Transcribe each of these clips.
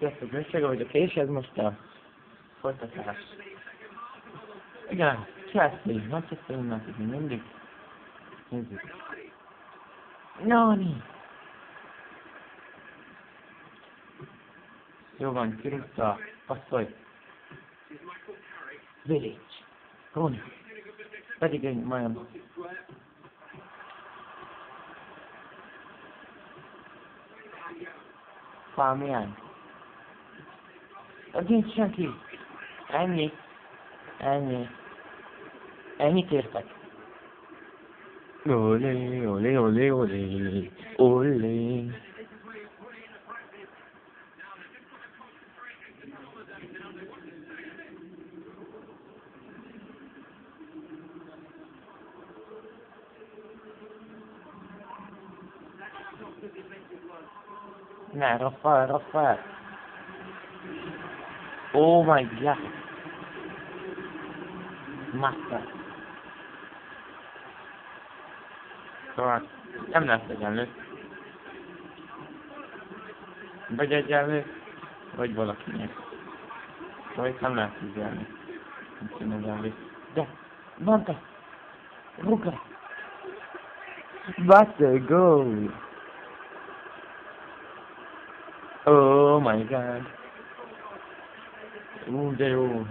Sziasztok, Műsega vagyok, és ez most a folytatás. Igen, Chelsea, Manchester United még mindig. Nézzük. Nani! Jó van, kirúgta, passzolj. Village. Roni. Pedig egy majdnem. Valamilyen. Az nincs senki. Ennyi. Ennyit értek. Olé, olé, olé, olé, olé. Ne, Rafael. Oh my god. Master. Szóval nem lesz egyenlő. Vagy egyenlő, vagy valakinek. Szóval itt nem lehet ügyelni. Nem egyenlő. De, mondta! Rúgja! What a goal! Oh my god! De jó!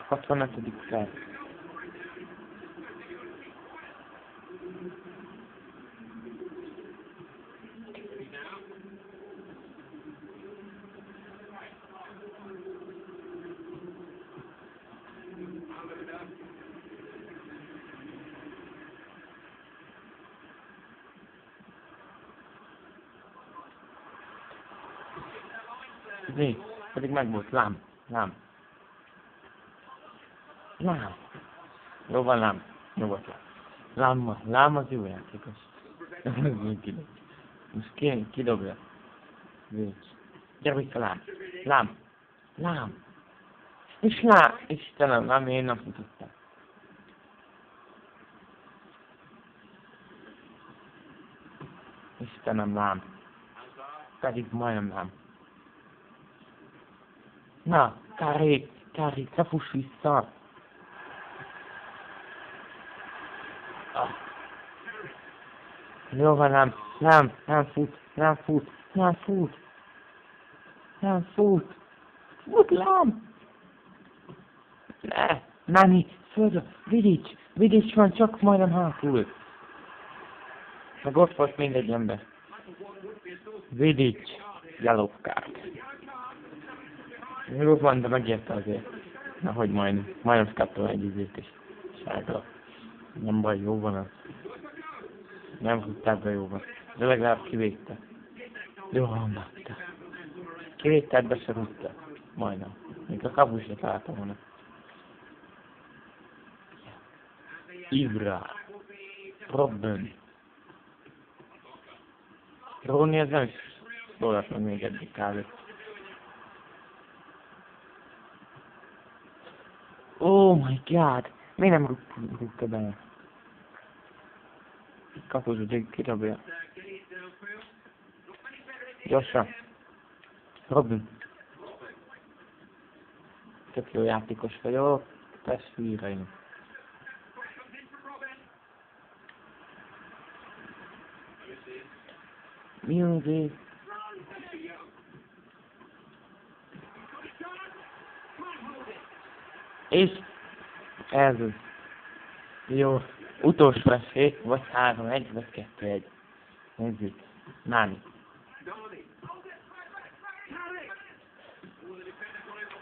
65. perc. Né, pedig megvolt, lám. Jó van, lám. Nyugodtan. Lám az jó játékos. Most kidobja. Vécs. Gyere vissza, lám. És Istenem, lám, én nem futottam. Istenem, lám. Pedig majdnem lám. Na, Kári, te fuss vissza! Jó van, nem fut! Fut, lám! Ne, Nani, földre, Vidics van csak majdnem hátul. Meg ott volt még egy ember. Vidics, yellow card. Jó van, de megérte azért. Nahogy majdnem kaptam egy izét is. Sárga. Nem baj, jó van az. Nem tudták be, jó van. De legalább kivédte. Jó van, látta. Kivédte, be se rúgta. Majdnem. Még a kapus se találtam volna. Ibra. Robben. Róni, ez nem is szólalt meg még eddig kb. Oh my god! Miért nem rúgta be? Kapus, hogy kidobja. Gyorsan. Robin. Tök jó játékos vagyok. Persze hűre én. Music. És ez az. Jó. Utolsó esély, vagy 3-1, vagy 2-1. Nézzük. Nani.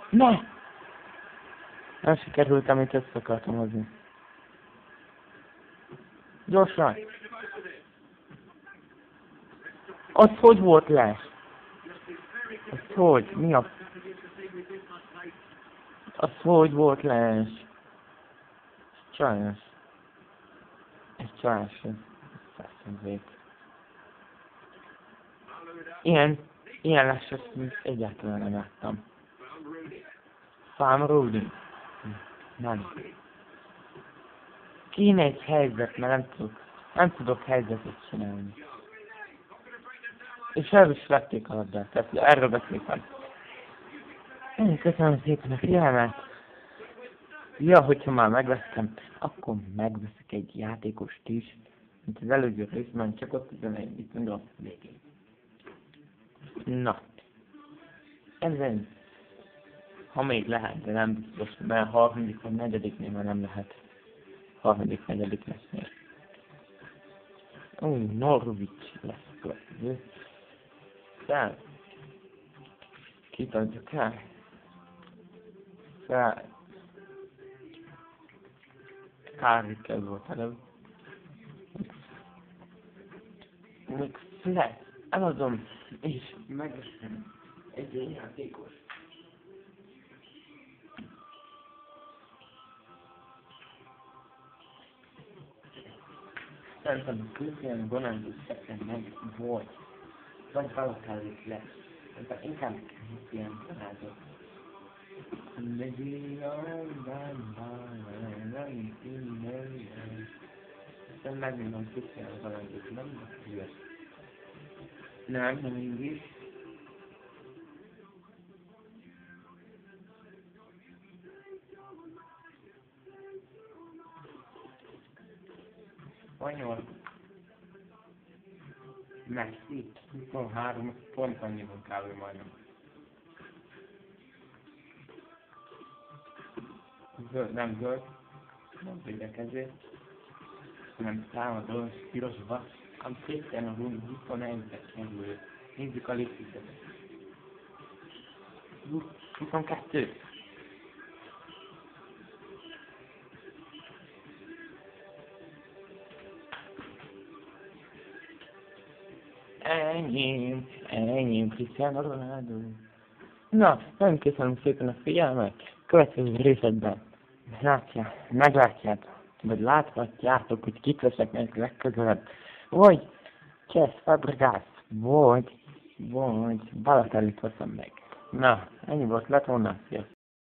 Ne! Nem sikerült, amit össze akartam hozni. Gyorsan! Az hogy volt les? Az hogy? Mi a... Az hogy volt les? Csajnos. Ez csajnos. Feszenzék. Ilyen leses, mint egyáltalán nem láttam. Farm Roading. Nem. Kéne egy helyzet, mert nem tudok helyzetet csinálni. És el is vették a labdát, tehát erről beszéltem. Én köszönöm szépen a figyelmet. Ja, hogyha már megvesztem, akkor megveszek egy játékost is, mint az előző részben, csak ott az egyik, meg a végén. Na, ezen, ha még lehet, de nem biztos, mert harmadik vagy negyediknél már nem lehet. Harmadik, negyedik lesz még. Norwich lesz a következő. Fel. Kit adjuk el? Fel. Kárikkel volt előbb. Még flash. Eladom, és megveszem egy ilyen játékos. Szerintem a Christian Ronaldo meg volt. Vagy valakálik lesz. Szerintem inkább Christian Ronaldo. Aztán megmondom Christian Ronaldo, nem hülyes. Nem ingis. Spanyol. Messi. 23, pont annyi munkával majdnem. Zöld, nem zöld. Nem védekező. Nem támadó, pirosba. Ám Christian a Ronaldo 21-re kerül. Nézzük a lépítőt. 22. Enyém, Cristiano Ronaldo. Na, nagyon köszönöm szépen a figyelmet. Következő részletben meglátjátok, vagy láthatjátok, hogy kit veszek meg legközelebb. Vagy Cesc Fabregas, vagy Balotellit veszem meg. Na, ennyi volt, lett volna. Sziasztok.